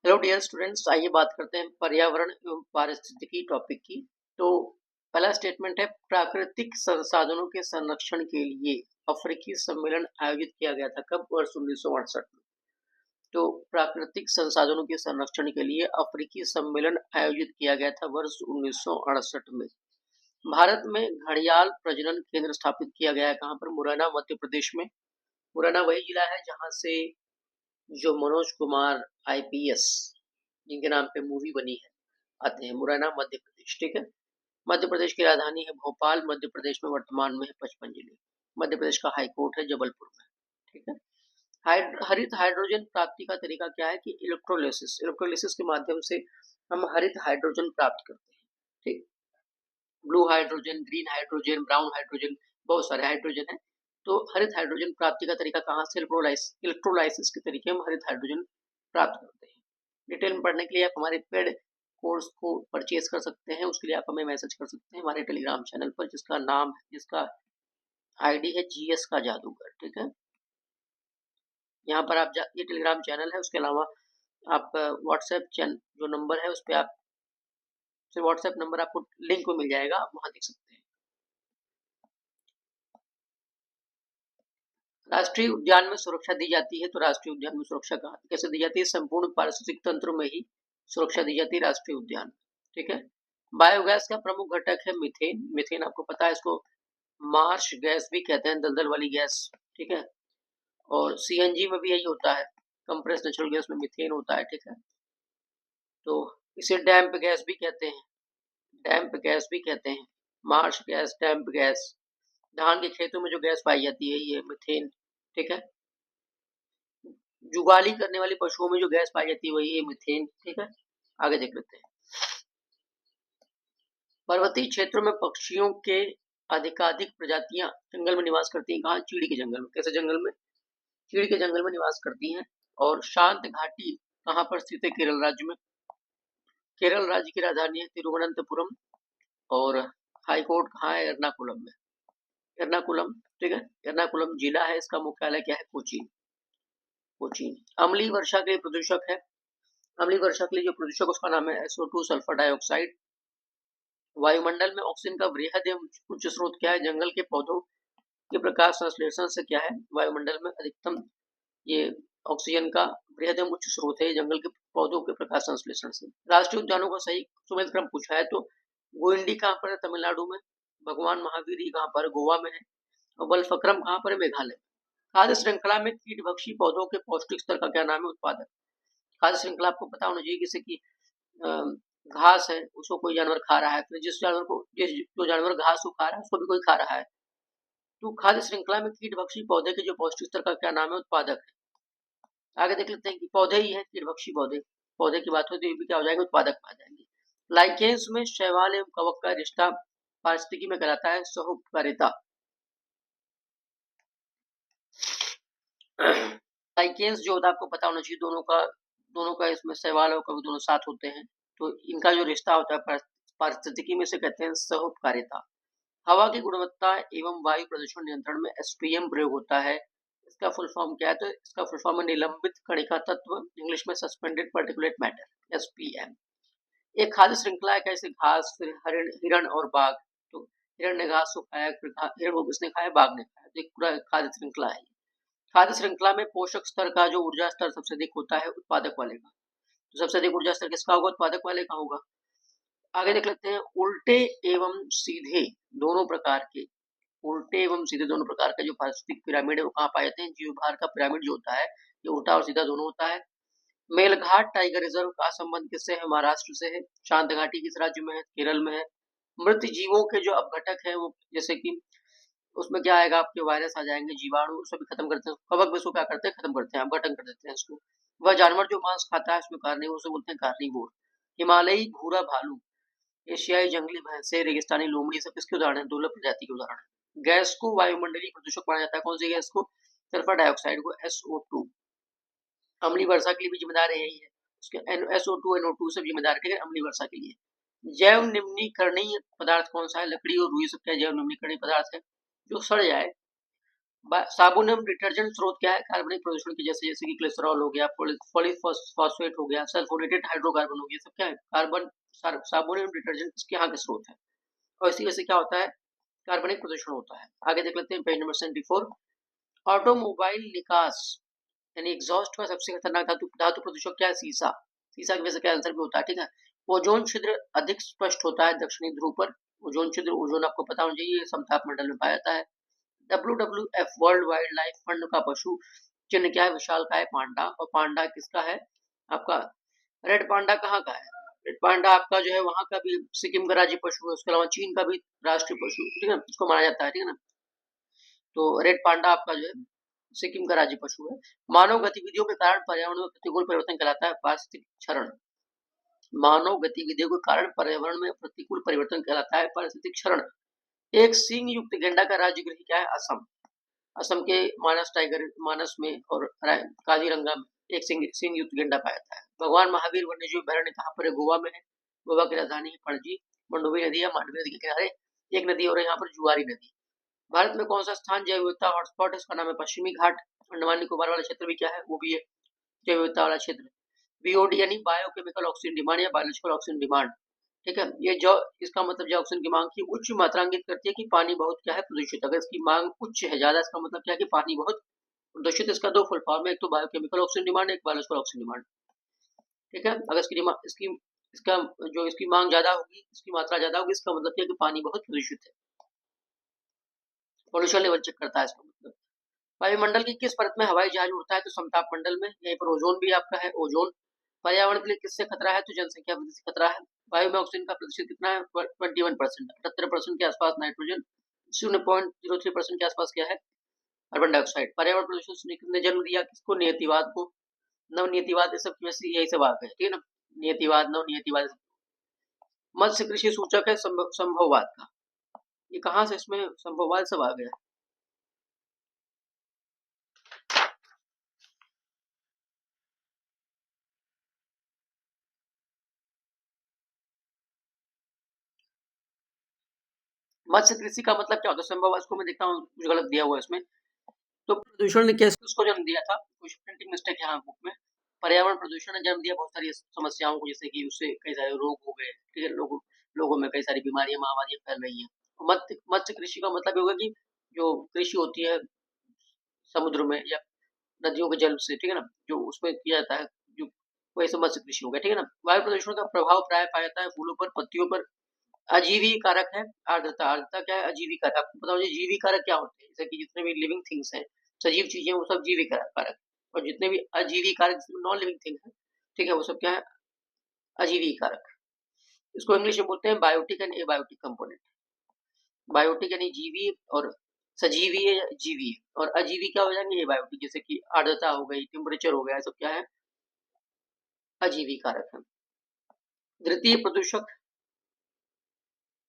Hello dear students, आइए बात करते हैं पर्यावरण एवं पारिस्थितिकी टॉपिक की। तो पहला स्टेटमेंट है, प्राकृतिक संसाधनों के संरक्षण के लिए अफ्रीकी सम्मेलन आयोजित किया गया था। कब? वर्ष 1968 में। तो प्राकृतिक संसाधनों के संरक्षण के लिए अफ्रीकी सम्मेलन आयोजित किया गया था वर्ष 1968 में। भारत में घड़ियाल प्रजनन केंद्र स्थापित किया गया है। कहाँ पर? मुरैना, मध्य प्रदेश में। मुरैना वही जिला है जहाँ से जो मनोज कुमार आईपीएस जिनके नाम पे मूवी बनी है आते हैं। मुरैना, मध्य प्रदेश। ठीक है। मध्य प्रदेश की राजधानी है भोपाल। मध्य प्रदेश में वर्तमान में है 55 जिले। मध्य प्रदेश का हाई कोर्ट है जबलपुर में। ठीक है। हरित हाइड्रोजन प्राप्ति का तरीका क्या है? कि इलेक्ट्रोलिसिस। इलेक्ट्रोलिसिस के माध्यम से हम हरित हाइड्रोजन प्राप्त करते हैं। ठीक। Blue hydrogen, green hydrogen, brown hydrogen, बहुत सारे हाइड्रोजन है। तो हरित हाइड्रोजन प्राप्ति का तरीका कहाँ से? इलेक्ट्रोलाइसिस के तरीके हम हरित हाइड्रोजन प्राप्त करते हैं। डिटेल में पढ़ने के लिए आप हमारे पेड कोर्स को परचेज कर सकते हैं। उसके लिए आप हमें मैसेज कर सकते हैं हमारे टेलीग्राम चैनल पर, जिसका आईडी है जीएस का जादूगर। ठीक है। यहाँ पर आप ये टेलीग्राम चैनल है, उसके अलावा आप व्हाट्सएप चैनल जो नंबर है उस पर आप व्हाट्सएप नंबर आपको लिंक में मिल जाएगा, आप वहां देख सकते हैं। राष्ट्रीय उद्यान में सुरक्षा दी जाती है। तो राष्ट्रीय उद्यान में सुरक्षा कैसे दी जाती है? संपूर्ण पारिस्थितिक तंत्र में ही सुरक्षा दी जाती है राष्ट्रीय उद्यान। ठीक है। बायोगैस का प्रमुख घटक है मीथेन। मीथेन आपको पता है, इसको मार्श गैस भी कहते हैं, दलदल वाली गैस। ठीक है। और सीएनजी में भी यही होता है, कंप्रेस नेचुरल गैस में मीथेन होता है। ठीक है। तो इसे डैम्प गैस भी कहते हैं। डैम्प गैस भी कहते हैं, मार्श गैस, डैम्प गैस। धान के खेतों में जो गैस पाई जाती है ये मीथेन। ठीक है। जुगाली करने वाली पशुओं में जो गैस पाई जाती है वही है मीथेन। ठीक है। आगे देख लेते हैं। पर्वतीय क्षेत्रों में पक्षियों के अधिकाधिक प्रजातियां जंगल में निवास करती हैं। कहाँ? चीड़ी के जंगल में। कैसे जंगल में? चीड़ी के जंगल में निवास करती हैं। और शांत घाटी कहाँ पर स्थित है? केरल राज्य में। केरल राज्य की राजधानी है तिरुवनंतपुरम। और हाई कोर्ट कहाँ है? एर्नाकुलम में। एर्नाकुलम। ठीक है। एर्नाकुलम जिला है, इसका मुख्यालय क्या है? कोचीन। कोचीन। अम्लीय वर्षा के लिए प्रदूषक है। अम्लीय वर्षा के लिए जो प्रदूषक उसका नाम है SO2 सल्फर डाइऑक्साइड। वायुमंडल में ऑक्सीजन का वृहद एवं उच्च स्रोत क्या है? जंगल के पौधों के प्रकाश संश्लेषण से क्या है? वायुमंडल में अधिकतम ये ऑक्सीजन का वृहद एवं उच्च स्रोत है जंगल के पौधों के प्रकाश संश्लेषण से। राष्ट्रीय उद्यानों का सही सुमेध क्रम पूछा है तो गोइंडी कहाँ पर है? तमिलनाडु में। भगवान महावीर कहाँ पर? गोवा में है। और बलफक्रम कहाँ पर है? मेघालय। खाद्य श्रृंखला में कीटभक्षी पौधों के पौष्टिक स्तर का क्या नाम है? उत्पादक। खाद्य श्रृंखला आपको पता होना चाहिए, जैसे कि घास है, उसको कोई जानवर खा रहा है, तो जो जानवर घास को खा रहा है उसको भी कोई खा रहा है। तो खाद्य श्रृंखला में कीटभक्षी पौधे के जो पौष्टिक स्तर का क्या नाम है? उत्पादक है। आगे देख लेते हैं कि पौधे ही है कीटभक्षी पौधे। पौधे की बात होती है, ये भी क्या हो जाएंगे? उत्पादक आ जाएंगे। लाइकेंस में शैवाल एवं कवक का रिश्ता पारिस्थितिकी में कहलाता है सहोपकारिता। लाइकेंस जो होता है आपको पता होना चाहिए, दोनों का इसमें शैवाल और कवक दोनों साथ होते हैं। तो इनका जो रिश्ता होता है पारिस्थितिकी में से कहते हैं सहोपकारिता। हवा की गुणवत्ता एवं वायु प्रदूषण नियंत्रण में SPM प्रयोग होता है। इसका फुल फॉर्म क्या है? तो इसका फुल फॉर्म है निलंबित कणिका तत्व, इंग्लिश में सस्पेंडेड पार्टिकुलेट मैटर, SPM। एक खाद्य श्रृंखला है, कैसे? घास, फिर हिरण और बाघ। तो हिरण ने घास को खाया, फिर हिरण को किसने खाया? बाघ ने खाया। तो एक पूरा खाद्य श्रृंखला है। खाद्य श्रृंखला में पोषक स्तर का जो ऊर्जा स्तर सबसे अधिक होता है उत्पादक वाले का। तो सबसे अधिक ऊर्जा स्तर किसका होगा? उत्पादक वाले का होगा। आगे देख लेते हैं, उल्टे एवं सीधे दोनों प्रकार के उल्टे एवं सीधे दोनों प्रकार का जो पारिस्थितिक पिरामिड है वो कहाँ पाए जाते हैं? जीव भार का पिरामिड जो होता है ये उल्टा और सीधा दोनों होता है। मेलघाट टाइगर रिजर्व का संबंध किससे है? महाराष्ट्र से है। शांत घाटी किस राज्य में है? केरल में है। मृत जीवों के जो अपघटक है वो, जैसे कि उसमें क्या आएगा? आपके वायरस आ जाएंगे, जीवाणु, उसको भी खत्म करते हैं। कवक भी उसको क्या करते हैं? खत्म करते हैं, अपघटन कर देते हैं इसको। वह जानवर जो मांस खाता है उसमें कार्निवोर, उसे बोलते हैं कार्निवोर। हिमालयी भूरा भालू, एशियाई जंगली भैंसे, रेगिस्तानी लोमड़ी, सब किसके उदाहरण है? दुर्लभ प्रजाति के उदाहरण है। गैस को वायुमंडलीय प्रदूषक माना जाता है। कौन सी गैस को? सल्फर डाइऑक्साइड को, SO2। अम्लीय वर्षा के लिए भी जिम्मेदार यही है, उसके SO2 NO2 सब जिम्मेदार है अम्लीय वर्षा के लिए। जैव निम्नीकरणीय पदार्थ कौन सा है? लकड़ी और रुई सब क्या जैव निम्नीकरणीय पदार्थ है जो सड़ जाए साबुन एवं डिटर्जेंट स्रोत क्या है कार्बनिक प्रदूषण की, जैसे जैसे कि ग्लिसरॉल हो गया, पॉलीफॉस्फेट हो गया, सल्फोनेटेड हाइड्रोकार्बन हो गया, सब क्या है कार्बन। साबुन एवं डिटर्जेंट इसके यहाँ के स्रोत है। और इसी वजह से क्या होता है, कार्बनिक प्रदूषण होता है। आगे देख लेते हैं पेज नंबर 74। ऑटोमोबाइल निकास यानी एग्जॉस्ट का सबसे खतरनाक धातु धातु प्रदूषक क्या है, सीसा। सीसा की वजह से कैंसर भी होता है, ठीक है। ओजोन छिद्र अधिक स्पष्ट होता है दक्षिणी ध्रुव पर। ओजोन छिद्र, ओजोन आपको पता होना चाहिए, समताप मंडल में पाया जाता है। WWF world wild life fund का पशु चिन्ह क्या है, विशालकाय पांडा। और पांडा किसका है आपका, रेड पांडा कहाँ का है, रेड पांडा आपका जो है वहां का भी सिक्किम का राज्य पशु है, उसके अलावा चीन का भी राष्ट्रीय पशु, ठीक है, इसको माना जाता है, ठीक है ना। तो रेड पांडा आपका जो है सिक्किम का राज्य पशु है। मानव गतिविधियों के कारण पर्यावरण में प्रतिकूल परिवर्तन कहलाता है पारिस्थितिक क्षरण। मानव गतिविधियों के कारण पर्यावरण में प्रतिकूल परिवर्तन कहलाता है पारिस्थितिक क्षरण। एक सींग युक्त गेंडा का राज्य गृह क्या है, असम। असम के मानस टाइगर, मानस में और काजीरंगा में एक सिंह युक्त गेंडा पाया जाता है। भगवान महावीर वन्यजीव अभयारण्य कहाँ पर है, गोवा में है। गोवा की राजधानी है पणजी। मंडोवी नदी या मांडवी नदी के किनारे एक नदी और यहाँ पर जुआरी नदी। भारत में कौन सा स्थान जैव विविधता हॉटस्पॉट है, इसका नाम है पश्चिमी घाट। अंडमान निकोबार वाला क्षेत्र भी क्या है, वो भी है जैव विविधता वाला क्षेत्र। बीओडी यानी बायोकेमिकल ऑक्सीजन डिमांड या बायोलॉजिकल ऑक्सीजन डिमांड, ठीक है। ये जो इसका मतलब जो ऑक्सीजन की मांग की उच्च मात्रा इंगित करती है कि पानी बहुत क्या है, प्रदूषित। अगर इसकी मांग उच्च है, ज्यादा, इसका मतलब क्या है कि पानी बहुत प्रदूषित। इसका दो फुल फॉर्म है, एक तो बायोकेमिकल ऑक्सीजन डिमांड, एक बायोलॉजिकल ऑक्सीजन डिमांड, ठीक है। अगर इसका जो इसकी मांग ज्यादा होगी, इसकी मात्रा ज्यादा होगी, इसका मतलब क्या है कि पानी बहुत प्रदूषित है। पोल्यूशन लेवल चेक करता है इसका मतलब। वायुमंडल की किस परत में हवाई जहाज उड़ता है, तो समताप मंडल में। यहीं पर ओजोन भी आपका है, ओजोन। पर्यावरण के लिए किससे खतरा है, तो जनसंख्या वृद्धि से खतरा है। वायु में ऑक्सीजन का प्रतिशत कितना है, 21%। 78% के आसपास नाइट्रोजन, 0.03% के आसपास क्या है, कार्बन डाइऑक्साइड। पर्यावरण प्रदूषण ने जन्म दिया किसको, नियतिवाद को। नव नियतिवाद, ये सब यही सब आ गए, ठीक है ना। नियतिवाद, नव नियतिवाद। मत्स्य कृषि सूचक है संभववाद का। ये कहाँ से इसमें संभववाद सब आ गया। मत्स्य कृषि का मतलब क्या होता है, संभववाद को मैं देखता हूँ कुछ गलत दिया हुआ है इसमें। तो प्रदूषण ने किसको जन्म दिया था, कुछ प्रिंटिंग मिस्टेक यहाँ बुक में। पर्यावरण प्रदूषण ने जन्म दिया बहुत सारी समस्याओं को, जैसे कि उससे कई सारे रोग हो गए, ठीक है, लोगों में कई सारी बीमारियां, महामारियां फैल रही हैं। मत्स्य कृषि का मतलब होगा कि जो कृषि होती है समुद्र में या नदियों के जल से, ठीक है ना, जो उसमें किया जाता है, जो वही सब मत्स्य कृषि हो गया, ठीक है ना। वायु प्रदूषण का प्रभाव प्राय पाया जाता है फूलों पर, पत्तियों पर। अजीवी कारक है आर्द्रता। आर्द्रता क्या है, अजीवी कारक। आपको पता होगा जीवी कारक क्या होते हैं, जैसे कि जितने भी लिविंग थिंग्स हैं, सजीव चीजें, वो सब जीवी कारक। और जितने भी अजीवी कारक, नॉन लिविंग थिंग है, ठीक है, वो सब क्या है, अजीवी कारक। इसको इंग्लिश में बोलते हैं biotic and abiotic component. Biotic यानी जीवी, और सजीवी है जीवी है, और अजीवी क्या हो जाएंगे, एबायोटिक, जैसे कि आर्द्रता हो गई, टेम्परेचर हो गया, सब क्या है, अजीवी कारक है। द्वितीय प्रदूषक,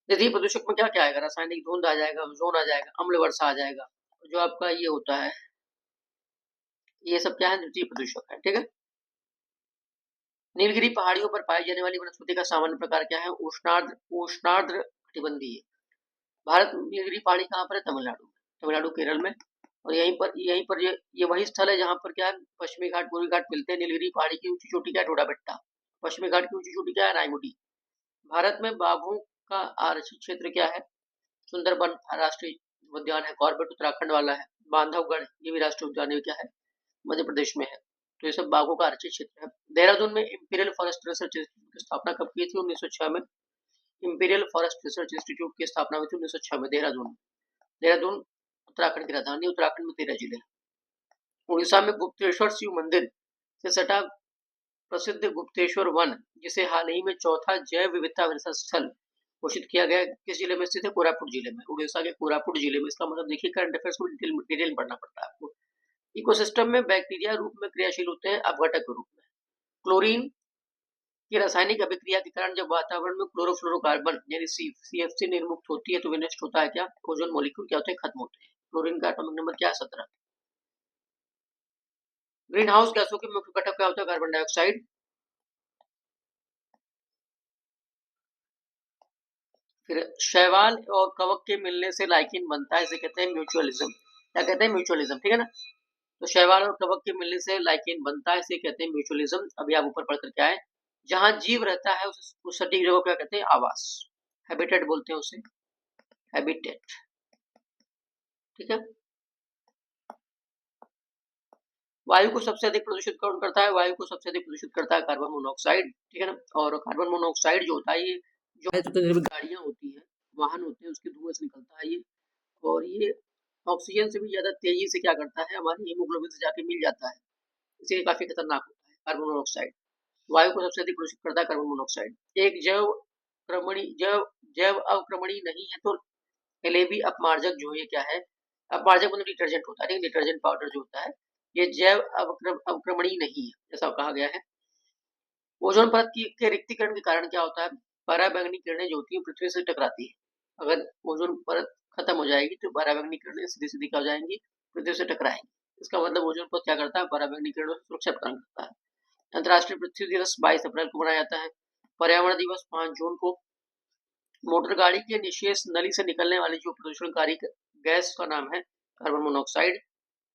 द्वितीय प्रदूषक में क्या क्या आएगा, रासायनिक धुंध आ जाएगा, ओजोन आ जाएगा, अम्ल वर्षा आ जाएगा, जो आपका ये होता है, ये सब क्या है, द्वितीय प्रदूषक है, ठीक है। नीलगिरी पहाड़ियों पर पाई जाने वाली वनस्पति का सामान्य प्रकार क्या है, उष्णार्द्र उष्णार्द्र कटिबंधीय। भारत में नीलगिरी पहाड़ी कहाँ पर है, तमिलनाडु में, तमिलनाडु केरल में। और यहीं पर ये वही स्थल है जहाँ पर क्या है, पश्चिमी घाट पूर्वी घाट मिलते हैं। नीलगिरी पहाड़ी की ऊंची चोटी क्या है, डोडा बेट्टा। पश्चिमी घाट की ऊंची चोटी क्या है, रायमुटी। भारत में बाघों का आरक्षित क्षेत्र क्या है, सुंदरबन राष्ट्रीय उद्यान है। कॉर्बेट उत्तराखंड वाला है। बांधवगढ़ ये भी राष्ट्रीय उद्यान क्या है, मध्य प्रदेश में है। तो ये सब बाघों का आरक्षित क्षेत्र है। देहरादून में इंपीरियल फॉरेस्ट रिसर्च इंस्टीट्यूट की स्थापना कब की थी, 1906 में। इंपीरियल फॉरेस्ट रिसर्च इंस्टीट्यूट की स्थापना हुई थी 1906 में, देहरादून। देहरादून उत्तराखंड की राजधानी। उत्तराखंड में 13 जिले। उड़ीसा में गुप्तेश्वर शिव मंदिर से सटा प्रसिद्ध गुप्तेश्वर वन, जिसे हाल ही में चौथा जैव विविधता स्थल घोषित किया गया, किस जिले में स्थित है, कोरापुट जिले में। उड़ीसा के कोरापुट जिले में। इसका मतलब देखिए, करंट अफेयर्स को डिटेल में पढ़ना पड़ता है आपको। इकोसिस्टम में बैक्टीरिया रूप में क्रियाशील होते हैं, अपघटक के रूप में। क्लोरीन की रासायनिक अभिक्रिया के कारण जब वातावरण में क्लोरोफ्लोरोकार्बन यानी सीएफसी निर्मुक्त होती है, तो विनष्ट होता है क्या, ओजोन मॉलिक्यूल क्या होते हैं, खत्म होते हैं। क्लोरीन का एटॉमिक नंबर क्या है, 17। ग्रीन हाउस गैसों के मुख्य घटक क्या होता है, कार्बन डाइऑक्साइड। फिर शैवाल और कवक के मिलने से लाइकिन बनता है, इसे कहते हैं म्यूचुअलिज्म। क्या कहते हैं, म्यूचुअलिज्म, ठीक है ना। तो शैवाल और कवक के मिलने से लाइकेन बनता है, इसे कहते हैं म्यूचुअलिज्म। अभी आप ऊपर पढ़ करके आए, जहां जीव रहता है उस सटीक जगह को क्या कहते हैं, आवास, हैबिटेट बोलते हैं उसे, हैबिटेट, ठीक है। वायु को सबसे अधिक प्रदूषित कौन करता है, वायु को सबसे अधिक प्रदूषित करता है कार्बन मोनोऑक्साइड, ठीक है ना। और कार्बन मोनोऑक्साइड जो होता है, ये जो गाड़ियां होती हैं, वाहन होते हैं, उसके धुएं से निकलता है ये, और ये ऑक्सीजन से भी ज्यादा तेजी से क्या करता है, हमारे हीमोग्लोबिन से जाके मिल जाता है, इसलिए काफी खतरनाक होता है कार्बन मोनोऑक्साइड। वायु को सबसे अधिक प्रदूषित करता है कार्बन मोनोऑक्साइड। एक जैव अवक्रमणी नहीं है तो एलएबी अपमार्जक जो ये क्या है, अपमार्जक मतलब डिटर्जेंट होता है, डिटर्जेंट पाउडर जो होता है, ये जैव अवक्रमणी नहीं है, ऐसा कहा गया है। ओजोन परत के रिक्तीकरण के कारण क्या होता है, पराबैंगनी किरणें जो होती है पृथ्वी से टकराती है। अगर ओजोन परत खत्म हो जाएगी तो पराबैंगनी किरणें सीधी सीधी क्या हो जाएंगी, पृथ्वी से टकराएंगी। इसका मतलब ओजोन परत क्या करता है, पराबैंगनी किरणों से सुरक्षा प्रदान करता है। अंतर्राष्ट्रीय पृथ्वी दिवस 22 अप्रैल को मनाया जाता है। पर्यावरण दिवस 5 जून को। मोटर गाड़ी के निशेष नली से निकलने वाली जो प्रदूषणकारी गैस का नाम है कार्बन मोनोऑक्साइड।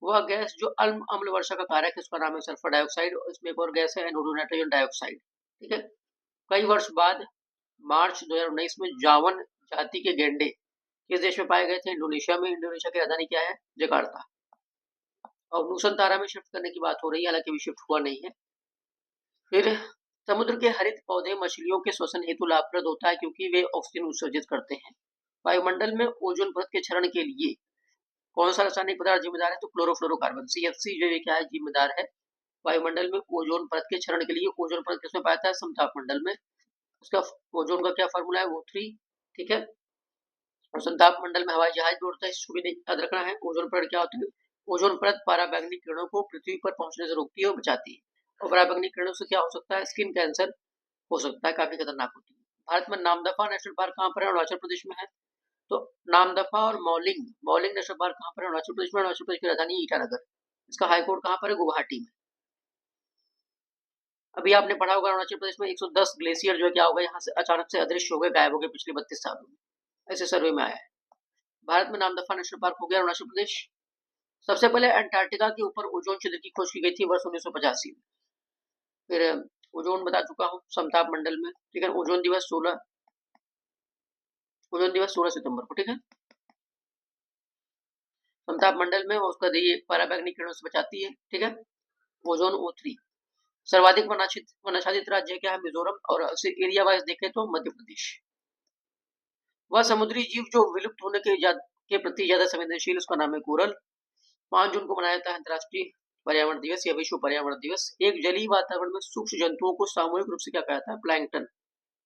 वह गैस जो अम्ल वर्षा का कारक है उसका नाम है सल्फर डाइऑक्साइड, और इसमें एक और गैस है एनोडो नाइट्रोजन डाइऑक्साइड, ठीक है। कई वर्ष बाद मार्च 2019 में जावन जाति के गेंडे किस देश में पाए गए थे, इंडोनेशिया में। इंडोनेशिया की राजधानी क्या है, जकार्ता। और नुसंतारा में शिफ्ट करने की बात हो रही है, हालांकि अभी शिफ्ट हुआ नहीं है। फिर समुद्र के हरित पौधे मछलियों के श्वसन हेतु लाभप्रद होता है क्योंकि वे ऑक्सीजन उत्सर्जित करते हैं। वायुमंडल में ओजोन परत के क्षरण के लिए कौन सा रासायनिक पदार्थ जिम्मेदार है, तो क्लोरोफ्लोरोकार्बन, CFC जो ये क्या है, जिम्मेदार है वायुमंडल में ओजोन परत के क्षरण के लिए। ओजोन परत किसमें पाया जाता है, समताप मंडल में। उसका ओजोन का क्या फॉर्मूला है, O3, ठीक है। और समताप मंडल में हवाई जहाज भी उड़ता है, इसको भी याद रखना है। ओजोन परत क्या होती है, ओजोन परत पराबैंगनी किरणों को पृथ्वी पर पहुंचने से रोकती है और बचाती है। और पराबैंगनी किरणों से क्या हो सकता है, स्किन कैंसर हो सकता है, काफी खतरनाक होती है। भारत में नामदफा नेशनल पार्क कहाँ पर है, अरुणाचल प्रदेश में है। तो नामदफा और मौलिंग मौलिंग नेशनल पार्क कहाँ पर है, अरुणाचल प्रदेश में। अरुणाचल प्रदेश की राजधानी ईटानगर। इसका हाईकोर्ट कहाँ पर है, गुवाहाटी में। अभी आपने पढ़ा होगा अरुणाचल प्रदेश में 110 ग्लेशियर जो है क्या हो गए, यहाँ से अचानक से अदृश्य हो गए, गायब हो गए पिछले 32 सालों में, ऐसे सर्वे में आया है। भारत में नामदफा नेशनल पार्क हो गया अरुणाचल प्रदेश। सबसे पहले अंटार्कटिका के ऊपर ओजोन छिद्र की खोज की गई थी वर्ष 1985 में। फिर ओजोन बता चुका हूँ, समताप मंडल में, ठीक है। ओजोन दिवस 16 सितंबर को, ठीक है। समताप मंडल में उसका ये पराबैंगनी किरणों से बचाती है, ठीक है। Ozone O3। सर्वाधिक वनाच्छादित राज्य क्या है, मिजोरम। और एरिया वाइज देखें तो मध्य प्रदेश। वह समुद्री जीव जो विलुप्त होने के प्रति ज्यादा संवेदनशील, उसका नाम है कोरल। 5 जून को मनाया जाता है अंतर्राष्ट्रीय पर्यावरण दिवस या विश्व पर्यावरण दिवस। एक जलीय वातावरण में सूक्ष्म जंतुओं को सामूहिक रूप से क्या कहता है, प्लैंकटन।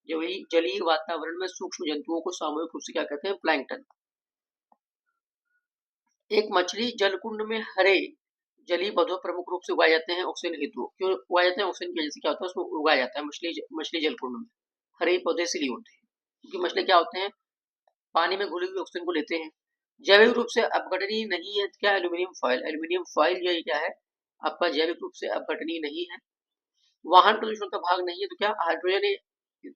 जो जलीय वातावरण में सूक्ष्म जंतुओं को सामूहिक रूप से क्या कहते हैं, प्लैंकटन। एक मछली जलकुंड में हरे जलीय पौधे प्रमुख रूप से उगाए जाते हैं ऑक्सीजन हेतु। क्यों उगाए जाते हैं, ऑक्सीजन की वजह से क्या होता है, उसमें उगाया जाता है मछली जलकुंड में हरे पौधे इसलिए होते हैं क्योंकि मछली क्या होते हैं, पानी में घुली हुई ऑक्सीजन को लेते हैं। जैविक रूप से अपघटनीय नहीं है, क्या, एल्यूमिनियम फॉइल। एल्यूमिनियम फॉइल जो क्या है आपका, जैविक रूप से अपघटनीय नहीं है। वाहन प्रदूषण का भाग नहीं है, तो क्या, हाइड्रोजन।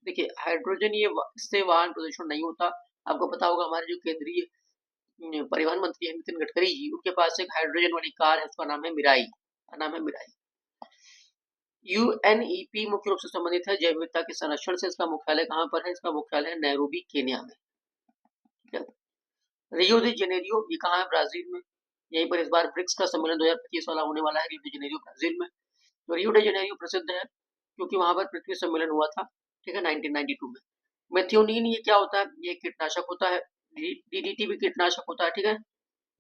देखिए हाइड्रोजन ये इससे वाहन प्रदूषण नहीं होता। आपको पता होगा हमारे जो केंद्रीय परिवहन मंत्री है नितिन गडकरी जी, उनके पास एक हाइड्रोजन वाली कार है, उसका नाम है मिराई, UNEP मुख्य रूप से संबंधित है जैव विविधता के संरक्षण से। इसका मुख्यालय कहाँ पर है, इसका मुख्यालय है नैरोबी, केन्या में, ठीक है। रियो डी जेनेरियो ये कहाँ है, ब्राजील में। यहीं पर इस बार ब्रिक्स का सम्मेलन 2025 वाला होने वाला है, रियो डी जेनेरियो ब्राजील में। तो रियो डी जेनेरियो प्रसिद्ध है क्योंकि वहां पर पृथ्वी सम्मेलन हुआ था, ठीक है, 1992 में। मेथियोनिन ये क्या होता है, ये कीटनाशक होता है। DDT भी कीटनाशक होता है, ठीक है।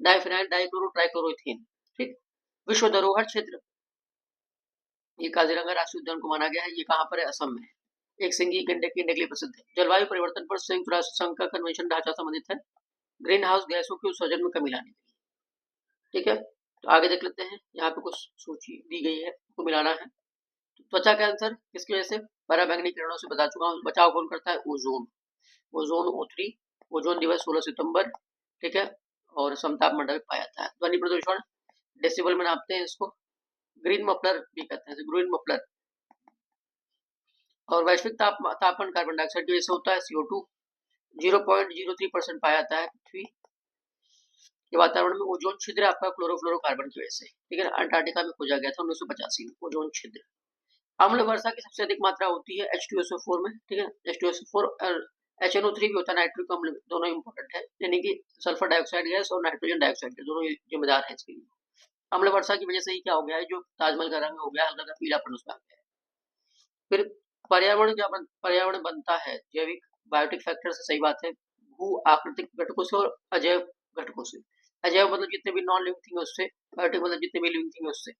डाइफिनाइल डाइक्लोरो ट्राइक्लोरोथेन, ठीक। विश्व धरोहर क्षेत्र ये काजीरंगा राष्ट्रीय उद्यान को माना गया है, ये कहाँ पर है, असम में। एक सिंगी गंडक के लिए प्रसिद्ध है। जलवायु परिवर्तन पर संयुक्त राष्ट्र संघ का कन्वेंशन ढांचा संबंधित है ग्रीन हाउस गैसों के उत्सर्जन में कमी लाने के लिए, ठीक है। तो आगे देख लेते हैं, यहाँ पे कुछ सूची दी गई है, उसको मिलाना है। तो त्वचा कैंसर किसकी वजह से, पराबैंगनी किरणों से बता चुका हूँ। बचाव कौन करता है, ओजोन, ओजोन O3। ओजोन दिवस 16 सितंबर, ठीक है। और समताप मंडल में पाया जाता है। ध्वनि प्रदूषण डेसिबल में नापते हैं इसको, ग्रीन मफलर भी कहते हैं, ग्रीन मफलर। और वैश्विक तापमान कार्बन डाइऑक्साइड की वजह से होता है, CO2। 0.03% पाया जाता है पृथ्वी। ये वातावरण में ओजोन छिद्र आपका क्लोरोफ्लोरोकार्बन की वजह से, ठीक है ना, अंटार्कटिका में खोजा गया था 1985 में ओजोन छिद्र। अम्ल वर्षा की सबसे अधिक मात्रा होती है H2SO4 में, ठीक है, H2SO4 और HNO3 भी होता है, नाइट्रिक अम्ल, दोनों इंपॉर्टेंट है, यानी कि सल्फर डाइऑक्साइड गैस और नाइट्रोजन डाइऑक्साइड गैस दोनों जिम्मेदार है इसके लिए। अम्ल वर्षा की वजह से ही क्या हो गया है, जो ताजमहल का रंग हो गया हल्का पीलापन उसमें आ गया है। फिर पर्यावरण बनता है जैविक बायोटिक फैक्टर से, सही बात है, भू आकृतिक घटकों से और अजैव घटकों से। अजैव मतलब जितने भी नॉन लिविंग थिंग है उससे, बायोटिक मतलब जितने भी लिविंग थिंग है उससे।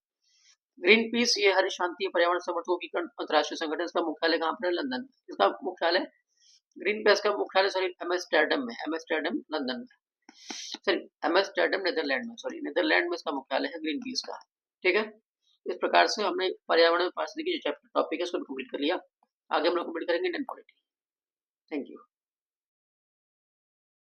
ग्रीन पीस ये हरी शांति पर्यावरण समर्थकों की अंतर्राष्ट्रीय संगठन, इसका मुख्यालय कहाँ पर है, लंदन में। इसका मुख्यालय ग्रीन पीस का मुख्यालय सॉरी एम्स्टर्डम में, एम्स्टर्डम लंदन में, सॉरी एम्स्टर्डम नीदरलैंड में, सॉरी नीदरलैंड में इसका मुख्यालय है ग्रीन पीस का, ठीक है। इस प्रकार से हमने पर्यावरण में पारिस्थितिकी जो टॉपिक है उसको कंप्लीट कर लिया। आगे हम लोग कंप्लीट करेंगे इंडियन पॉलिटी। Thank you.